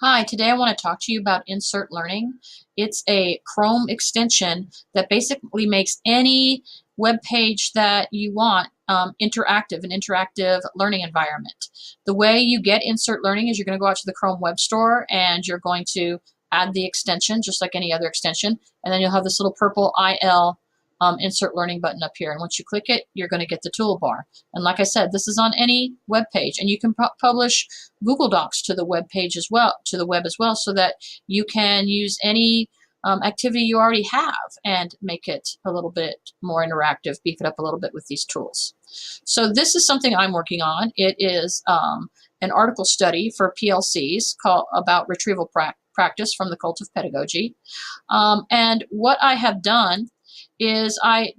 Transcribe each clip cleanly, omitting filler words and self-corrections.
Hi, today I want to talk to you about InsertLearning. It's a Chrome extension that basically makes any web page that you want interactive, an interactive learning environment. The way you get InsertLearning is you're going to go out to the Chrome Web Store and you're going to add the extension just like any other extension, and then you'll have this little purple IL InsertLearning button up here, and once you click it, you're going to get the toolbar. And like I said, this is on any web page, and you can publish Google Docs to the web page as well, so that you can use any activity you already have and make it a little bit more interactive, beef it up a little bit with these tools. So this is something I'm working on. It is an article study for PLCs about retrieval practice from the Cult of Pedagogy. And what I have done is I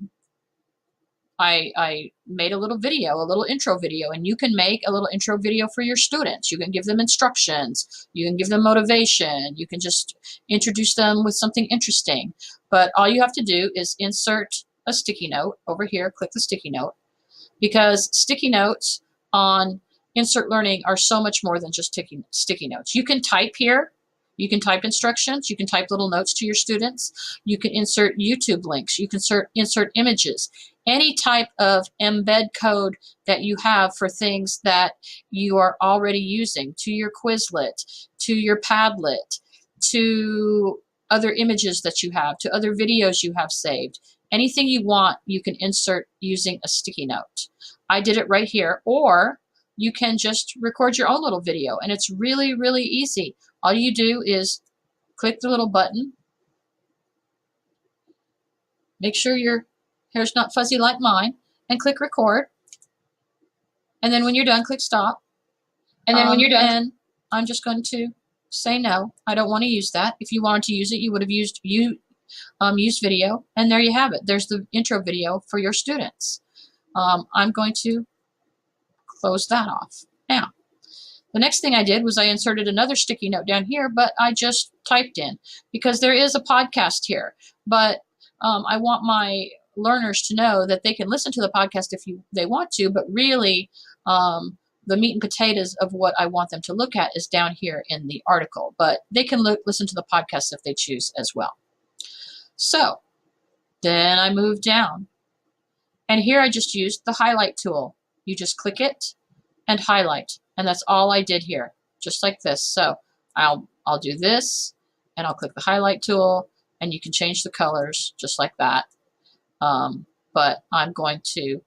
made a little video, a little intro video, and you can make a little intro video for your students. You can give them instructions, you can give them motivation, you can just introduce them with something interesting. But all you have to do is insert a sticky note over here, click the sticky note, because sticky notes on InsertLearning are so much more than just sticky notes. You can type here. You can type instructions, you can type little notes to your students, you can insert YouTube links, you can insert images, any type of embed code that you have for things that you are already using, to your Quizlet, to your Padlet, to other images that you have, to other videos you have saved. Anything you want, you can insert using a sticky note. I did it right here, or you can just record your own little video, and it's really, really easy. All you do is click the little button, make sure your hair's not fuzzy like mine, and click record. And then when you're done, click stop. And I'm just going to say no, I don't want to use that. If you wanted to use it, you would have used video, and there you have it. There's the intro video for your students. I'm going to close that off. Now, the next thing I did was I inserted another sticky note down here, but I just typed in, because there is a podcast here. But I want my learners to know that they can listen to the podcast if they want to, but really the meat and potatoes of what I want them to look at is down here in the article. But they can listen to the podcast if they choose as well. So then I moved down, and here I just used the highlight tool. You just click it and highlight. And that's all I did here, just like this. So I'll do this, and I'll click the highlight tool, and you can change the colors just like that. But I'm going to,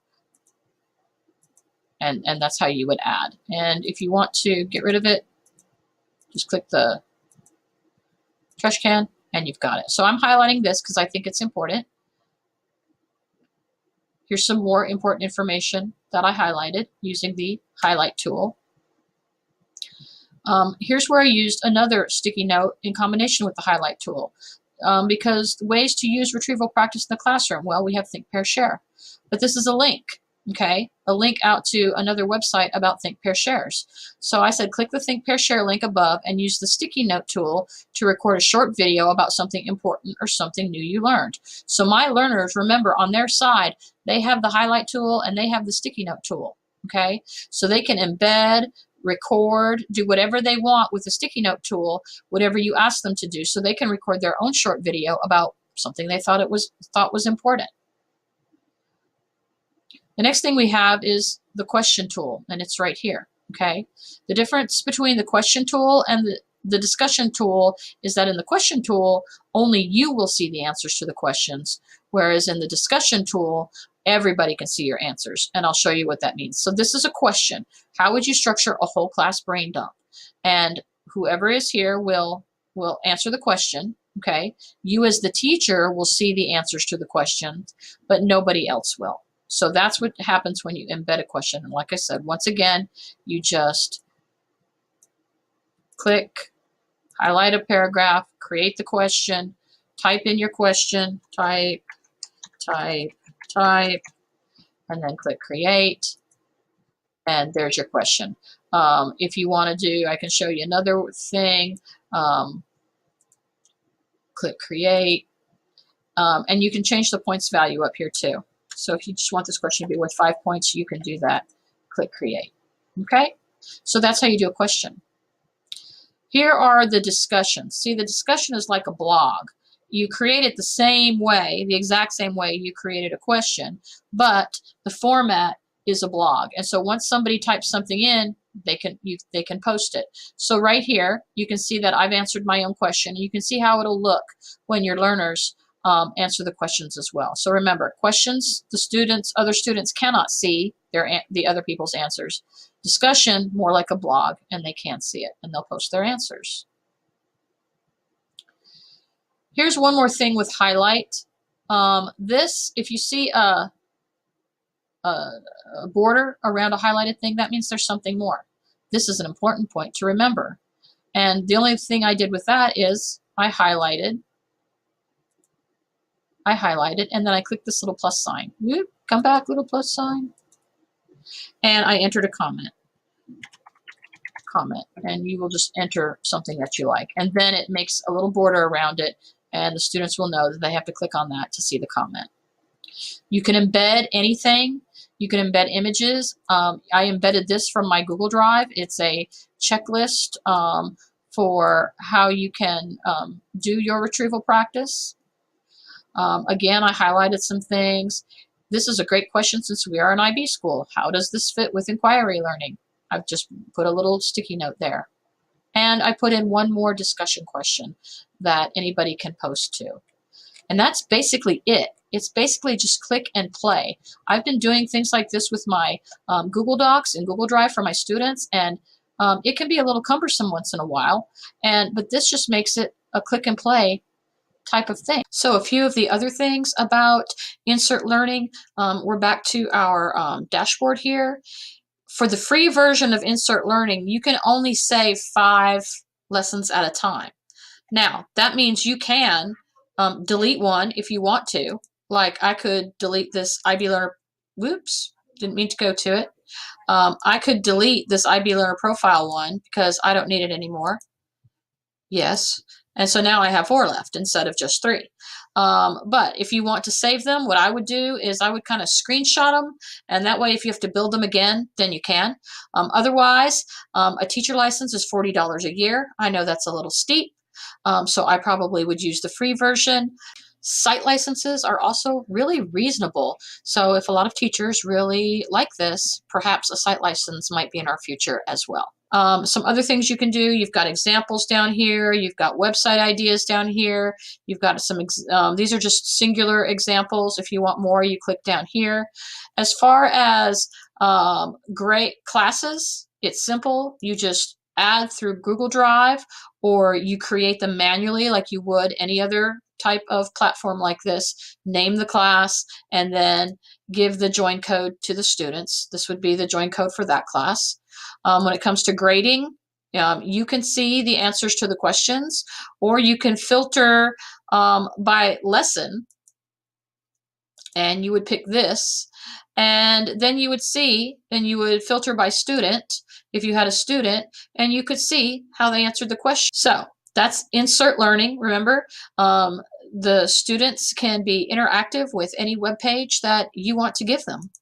and that's how you would add. And if you want to get rid of it, just click the trash can, and you've got it. So I'm highlighting this because I think it's important. Here's some more important information that I highlighted using the highlight tool. Here's where I used another sticky note in combination with the highlight tool, because ways to use retrieval practice in the classroom, well, we have Think, Pair, Share. But this is a link, okay? A link out to another website about Think, Pair, Shares. So I said click the Think, Pair, Share link above and use the sticky note tool to record a short video about something important or something new you learned. So my learners, remember, on their side, they have the highlight tool and they have the sticky note tool, okay? So they can embed, record, do whatever they want with the sticky note tool, whatever you ask them to do, so they can record their own short video about something they thought was important. The next thing we have is the question tool, and it's right here, okay? The difference between the question tool and the discussion tool is that in the question tool, only you will see the answers to the questions, whereas in the discussion tool, everybody can see your answers, and I'll show you what that means. So this is a question. How would you structure a whole class brain dump? And whoever is here will answer the question, okay? You as the teacher will see the answers to the questions, but nobody else will. So that's what happens when you embed a question. And like I said, once again, you just click, highlight a paragraph, create the question, type in your question, type, and then click create, and there's your question. If you want to do, I can show you another thing. Click create, and you can change the points value up here too. So if you just want this question to be worth 5 points, you can do that. Click create. Okay? So that's how you do a question. Here are the discussions. See, the discussion is like a blog. You create it the same way, the exact same way you created a question, but the format is a blog. And so once somebody types something in, they can post it. So right here, you can see that I've answered my own question. You can see how it'll look when your learners answer the questions as well. So remember, questions, other students cannot see the other people's answers. Discussion, more like a blog, and they can see it, and they'll post their answers. Here's one more thing with highlight. This, if you see a border around a highlighted thing, that means there's something more. This is an important point to remember. And the only thing I did with that is I highlighted, and then I clicked this little plus sign. Whoop, come back, little plus sign. And I entered a comment, and you will just enter something that you like. And then it makes a little border around it, and the students will know that they have to click on that to see the comment. You can embed anything. You can embed images. I embedded this from my Google Drive. It's a checklist for how you can do your retrieval practice. Again, I highlighted some things. This is a great question since we are an IB school. How does this fit with inquiry learning? I've just put a little sticky note there. And I put in one more discussion question that anybody can post to. And that's basically it. It's basically just click and play. I've been doing things like this with my Google Docs and Google Drive for my students, and it can be a little cumbersome once in a while, but this just makes it a click and play type of thing. So a few of the other things about InsertLearning, we're back to our dashboard here. For the free version of InsertLearning, you can only save 5 lessons at a time. Now, that means you can delete one if you want to. Like I could delete this IB Learner, whoops, didn't mean to go to it. I could delete this IB Learner profile one because I don't need it anymore. Yes. And so now I have 4 left instead of just 3. But if you want to save them, what I would do is I would kind of screenshot them, and that way if you have to build them again, then you can. Otherwise, a teacher license is $40 a year. I know that's a little steep, so I probably would use the free version. Site licenses are also really reasonable. So if a lot of teachers really like this, perhaps a site license might be in our future as well. Some other things you can do, you've got examples down here, you've got website ideas down here, you've got some, these are just singular examples. If you want more, you click down here. As far as great classes, it's simple. You just add through Google Drive, or you create them manually like you would any other type of platform like this. Name the class and then give the join code to the students. This would be the join code for that class. When it comes to grading, you can see the answers to the questions, or you can filter by lesson, and you would pick this, and then you would see, and you would filter by student if you had a student, and you could see how they answered the question. So that's InsertLearning. Remember, the students can be interactive with any web page that you want to give them.